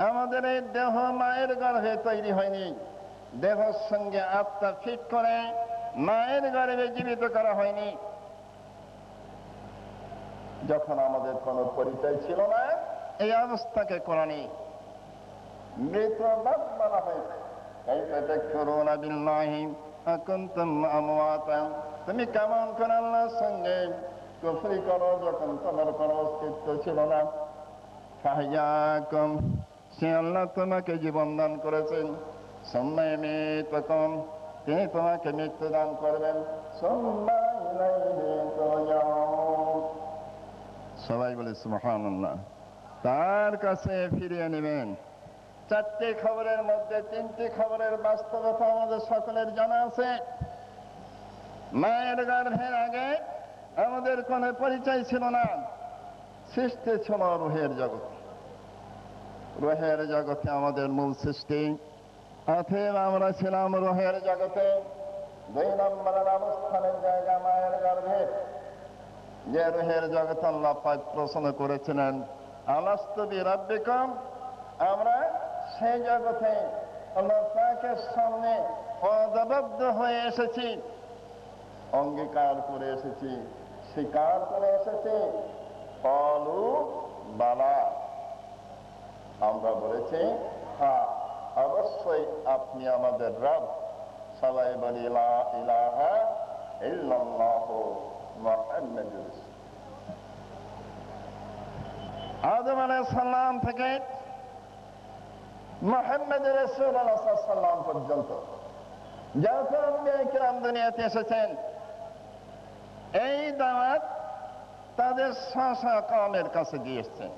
আমাদের এই দেহ মায়ের গর্ভে তৈরি হয়নি, দেহের সঙ্গে আত্মা ফিট করে মায়ের গর্ভে জীবিত করা হয়নি। যখন আমাদের কোনো পরিচয় ছিল না, এই অবস্থাকে কোরআনে মৃত বাপ বলা হয়েছে। তুমি কেমন করে আল্লাহর সঙ্গে কুফরি করো যখন তোমার কোনো অস্তিত্ব ছিল না। ফাহইয়াকুম, সে আল্লাহ তোমাকে জীবন দান করেছেন। সুম্মা ইউমীতুকুম, তিনি তোমাকে মৃত্যু দান করবেন। সুম্মা ইলাইহি তুরজাউন। সবাই বলে সুবহানাল্লাহ। তার কাছে ফিরিয়ে নেবেন। চারটি খবরের মধ্যে তিনটি খবরের বাস্তবতা আমাদের সকলের জানা আছে। মায়ের গর্ভের আগে আমাদের কোনো পরিচয় ছিল না, সৃষ্টি ছিল রুহের জগৎ। রুহের জগতে আমাদের মূল সৃষ্টি, অতএব আমরা ছিলাম রুহের জগতে। 2 নম্বরের অবস্থানের জায়গা মায়ের গর্ভে, যে রুহের জগৎ আল্লাহ পাক প্রশ্ন করেছিলেন আলাস্তু বিরাব্বিকুম, আমরা সেই জগতে আল্লাহ পাকের সামনে অদাবদ্ধ হয়ে এসেছি, অঙ্গীকার করে এসেছি, স্বীকার করে এসেছি। ক্বালু বালা, আমরা বলেছি হ্যাঁ অবশ্যই আপনি আমাদের রব। সবাই বলি লা ইলাহা ইল্লাল্লাহু মুহাম্মাদুর রাসূলুল্লাহ। আদম আলাইহিস সালাম থেকে মুহাম্মদ রাসূলুল্লাহ সাল্লাল্লাহু আলাইহি ওয়াসাল্লাম পর্যন্ত যত আম্বিয়া কিরাম দুনিয়াতে এসেছেন, এই দাওয়াত তাদের শাসা কওমের কাছে গিয়েছেন।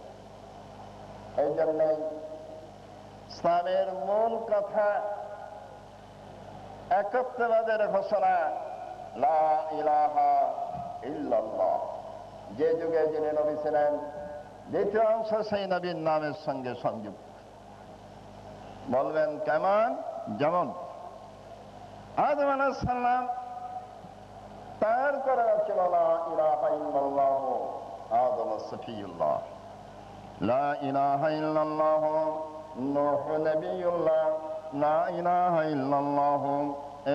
এই জন্যে ইসলামের মূল কথা একত্ববাদের ঘোষণা, লা ইলাহা ইল্লাল্লাহ। যে যুগে যিনি নবী ছিলেন, দ্বিতীয় অংশ সেই নবীর নামের সঙ্গে সংযুক্ত। বলবেন কেমন? যেমন আদম আলাইহিস সালাম, তার করা ছিল লা ইলাহা ইল্লাল্লাহ, আদম সফিউল্লাহ। লা ইলাহা ইল্লাল্লাহ, নূহ নবিয়ুল্লাহ। লা ইলাহা ইল্লাল্লাহ,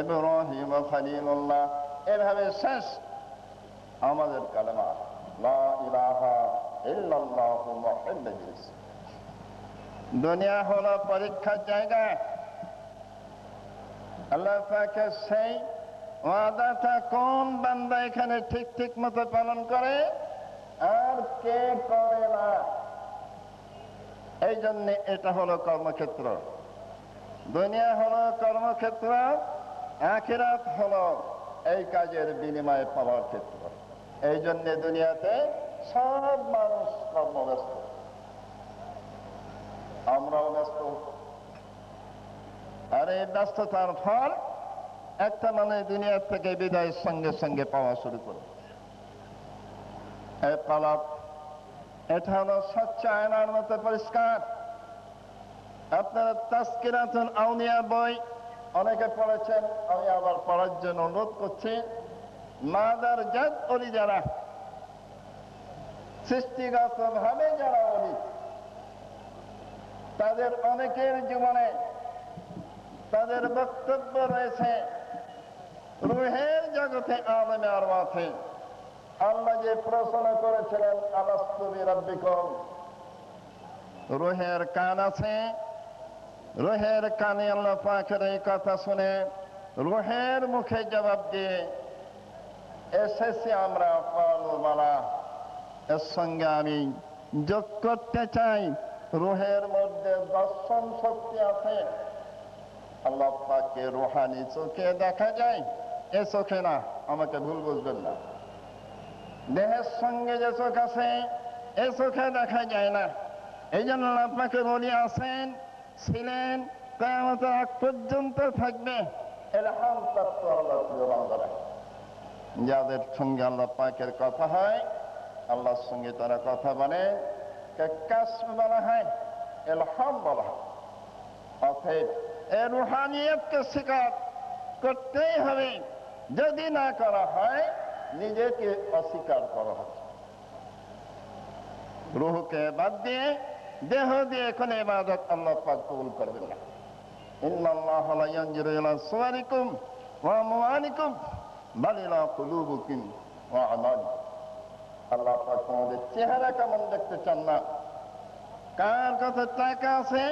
ইব্রাহিম খলিলুল্লাহ। এভাবে শেষ আমাদের কালেমা, লা ইলাহা ইল্লাল্লাহ মুহাম্মাদুর রাসূলুল্লাহ। দুনিয়া হলো পরীক্ষার জায়গা। আল্লাহ পাকের সেই ওয়াদাটা কোন বান্দা এখানে ঠিক ঠিক মতো পালন করে আর কে করে না। এই জন্য এটা হলো কর্মক্ষেত্র। দুনিয়া হলো কর্মক্ষেত্র, আখিরাত হলো এই কাজের বিনিময়ে পাওয়ার ক্ষেত্র। এই জন্য দুনিয়াতে সব মানুষ কর্মব্যস্ত, আমরাও ব্যস্ত। আর এই ব্যস্ততার ফল একটা মানে দুনিয়ার থেকে বিদায়ের সঙ্গে সঙ্গে পাওয়া শুরু করে। এই কলব, এটা হলো স্বচ্ছ আয়নার মতো পরিষ্কার। আপনারা তাজকিরাতুল আউলিয়া বই অনেকে পড়েছেন, আমি আবার পড়ার জন্য অনুরোধ করছি। মাদার জাত অলি যারা, সৃষ্টিগত ভাবে যারা অলি, তাদের অনেকের জীবনে তাদের বক্তব্য রয়েছে রুহের জগতে, আলেমে আরওয়াহে আল্লাহ যে প্রশ্ন করেছিলেন আলাস্তু বিরাব্বিকুম। রুহের কান আছে, রুহের কানে আল্লাহ পাকের এই কথা শুনে রুহের মুখে জবাব দিয়ে এসেছি আমরা। ক্বালু বালা, এর সঙ্গে আমি যোগ করতে চাই, রুহের মধ্যে দর্শন শক্তি আছে। আল্লাহ পাককে রুহানি চোখে দেখা যায়, এ চোখে না, আমাকে ভুল বুঝবেন না। দেহের সঙ্গে যে চোখ আছে, এ চোখে দেখা যায় না। এই জন্য আল্লাহ পাকের ওলি আছেন, ছিলেন, কিয়ামতের আগ পর্যন্ত থাকবে। ইলহাম প্রাপ্ত আল্লাহর প্রিয় বান্দারা, যাদের সঙ্গে আল্লাহ পাকের কথা হয়, আল্লাহর সঙ্গে তারা কথা বলে, কাসব বলা হয়, ইলহাম বলা হয়। অতএব এই রুহানিয়তকে স্বীকার করতেই হবে। যদি না করা হয়, নিজেকে অস্বীকার করা হবে। রুহকে বাদ দিয়ে দেহ দিয়ে কোনো ইবাদত আল্লাহ পাক কবুল করবেন না। ইন্নাল্লাহা লা ইয়ানজুরু ইলা সুওয়ারিকুম ওয়া আমওয়ালিকুম বাল ইলা কুলুবিকুম ওয়া আমালিকুম। আল্লাহ পাক তোমাদের চেহারা কেমন দেখতে চান না, কার কাছে টাকা আছে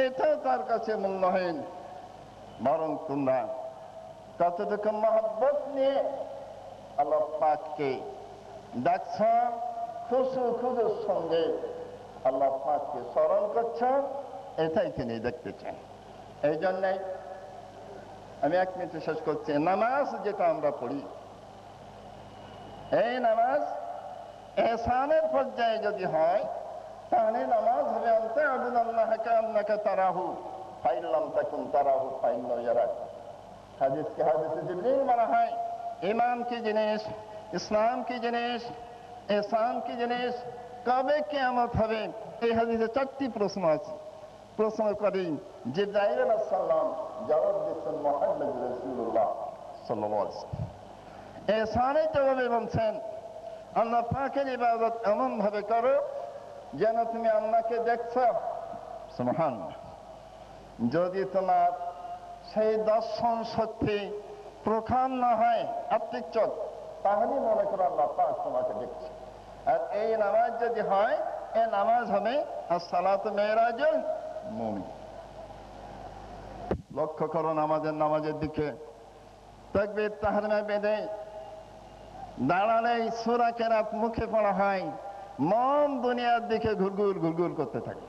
এটাও তার কাছে মূল্যহীন, বরং তোমরা কতটুকু মহব্বত নিয়ে আল্লাহ পাককে ডাকছ, খুশুর সঙ্গে আল্লাহ পাককে স্মরণ করছ, এটাই তিনি দেখতে চান। এই জন্যই আমি 1 মিনিটে শেষ করছি। নামাজ যেটা আমরা পড়ি, এই নামাজ ইহসানের পর্যায়ে যদি হয় তাহলে নামাজ হবে আনতা আবুদাল্লাহ কান্নাকা তারাহু ফাইন লাম তাকুন তারাহু ফাইন্নাহু ইয়ারাক। হাদিসকে হাদিসে জিবরিল বলা হয়, ঈমান কি জিনিস, ইসলাম কি জিনিস, ইহসান কি জিনিস, কবে কিয়ামত হবে, এই হাদিসে 4টি প্রশ্ন আছে। প্রশ্ন করি জিবরাইল আলাইহিস সালাম, জবাব দিচ্ছেন মুহাম্মদ রাসূলুল্লাহ সাল্লাল্লাহু আলাইহি ওয়াসাল্লাম। ইহসানের জবাবে বলছেন আল্লাহ পাকের ইবাদত এমন ভাবে করো যেন তুমি আল্লাহকে দেখছো। সুবহানাল্লাহ। যদি তোমার সেই দর্শন শক্তি প্রখর না হয়, আত্মিক চোখ, তাহলে মনে করো আল্লাহ পাক তোমাকে দেখছে। আর এই নামাজ যদি হয়, এই নামাজ হবে as-salatu mi'rajul মুমিন। লক্ষ্য করো নামাজের দিকে। তাকবীর তাহরিমা বেঁধে দাঁড়ালেই সূরা কেরাত মুখে পড়া হয়, মন দুনিয়ার দিকে ঘুরঘুর করতে থাকে।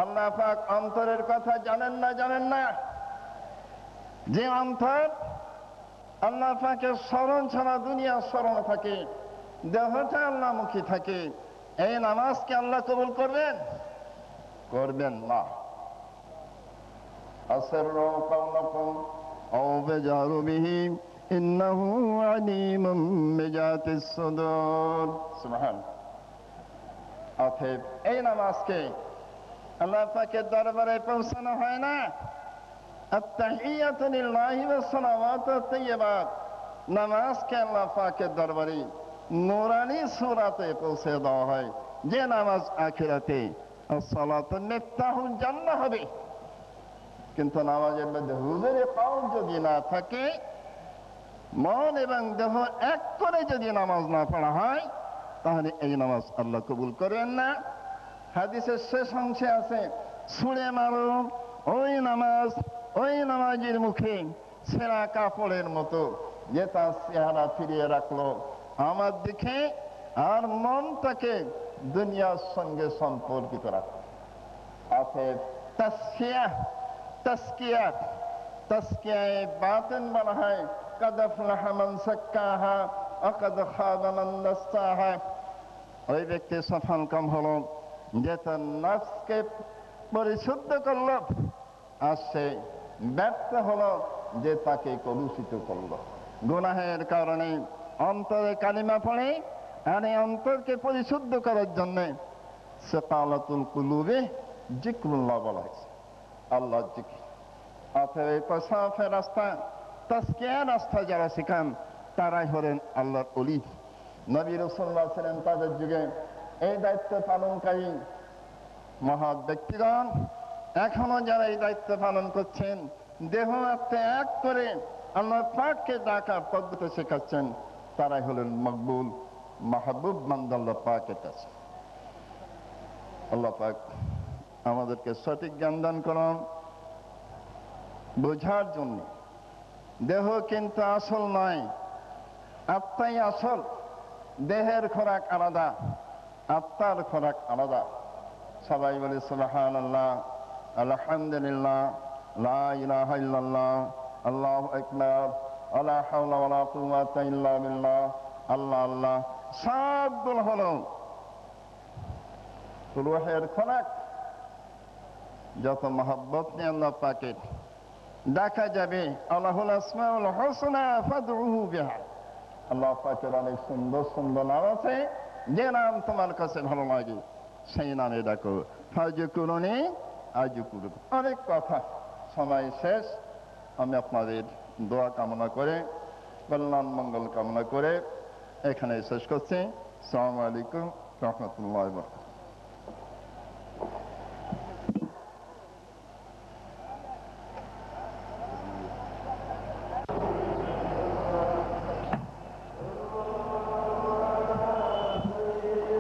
আল্লাহ পাক অন্তরের কথা জানেন না, যে অন্তর আল্লাহ পাকের স্মরণ ছাড়া দুনিয়ার স্মরণ থাকে, দেহটা আল্লাহমুখী থাকে, এই নামাজকে আল্লাহ কবুল করবেন না। আসররু কাওলাকুম আও বিজারু বিহি ইন্নাহু আলিমুম বিজাতিস সুদূর। সুবহানাল্লাহ। অতএব এই নামাজকে আল্লাহ পাকের দরবারে পৌঁছানো হয় না, আত-তাহিয়াতু লিল্লাহি ওয়াস সালাওয়াতু আত-তাইয়্যিবাত, নামাজকে আল্লাহ পাকের দরবারে নূরানি সূরাতে পৌঁছে দেওয়া হয়, যে নামাজ আখিরাতে as-সালাতু মিফতাহুল জান্নাহ হবে। কিন্তু নামাজের মধ্যে হুজুরে কাউল যদি না থাকে, মন এবং দেহ এক করে যদি নামাজ না পড়া হয়, তাহলে এই নামাজ আল্লাহ কবুল করেন না। হাদিসের শেষ অংশে আছে, ছুঁড়ে মারো ওই নামাজের মুখে ছেঁড়া কাপড়ের মতো, যে তার চেহারা ফিরিয়ে রাখলো আমার দিকে আর মনটাকে দুনিয়ার সঙ্গে সম্পর্কিত রাখলো। অতএব তাসকিয়ায়ে বাতিন বলা হয়, কাদ আফলাহা মান যাক্কাহা ওয়া কাদ খাবা মান দাসসাহা। ওই ব্যক্তি সফল কাম হলো যে তার নফসকে পরিশুদ্ধ করল, আর সে ব্যর্থ হলো যে তাকে কলুষিত করল। গুনাহের কারণে অন্তরে কালিমা পড়ে, আর এই অন্তরকে পরিশুদ্ধ করার জন্য সিকালাতুল কুলুবে যিকরুল্লাহ বলা হয়েছে, আল্লাহর জিকির। অতএব প্রসাফের রাস্তা, তাসকিয়ার রাস্তা যারা শিখান তারাই হলেন আল্লাহর ওলি। নবী রাসূলুল্লাহ ছিলেন তাদের যুগে এই দায়িত্ব পালনকারী মহৎ ব্যক্তিগণ। এখনো যারা এই দায়িত্ব পালন করছেন, দেহ আত্মা এক করে আল্লাহ পাককে ডাকার পদ্ধতি শেখাচ্ছেন, তারাই হলেন মকবুল মাহবুব বান্দা আল্লাহ পাকের কাছে। আল্লাহ পাক আমাদেরকে সঠিক জ্ঞান দান করুন বোঝার জন্য। দেহ কিন্তু আসল নয়, আত্মাই আসল। দেহের খোরাক আলাদা, আত্মার খোরাক আলাদা। সবাই বলে সুবহানাল্লাহ, আলহামদুলিল্লাহ, লা ইলাহা ইল্লাল্লাহ, আল্লাহু আকবার, লা হাওলা ওয়ালা কুওয়াতা ইল্লা বিল্লাহ। আল্লাহ আল্লাহ সবগুলো হলো রূহের খোরাক। যত মহব্বত নিয়ে আল্লাহ পাকে ডাকা যাবে, আল্লাহুল আসমাউল হুসনা ফাদউহু বিহা, আল্লাহ পাকের অনেক সুন্দর সুন্দর নাম আছে, যে নাম তোমার কাছে ভালো লাগে সেই নামে ডাকো। ফাযকুরুনি আযকুরুকুম। অনেক কথা, সময় শেষ। আমি আপনাদের দোয়া কামনা করে, কল্যাণ মঙ্গল কামনা করে এখানে শেষ করছি। আসসালামু আলাইকুম ওয়া রাহমাতুল্লাহি ওয়া বারাকাতুহু।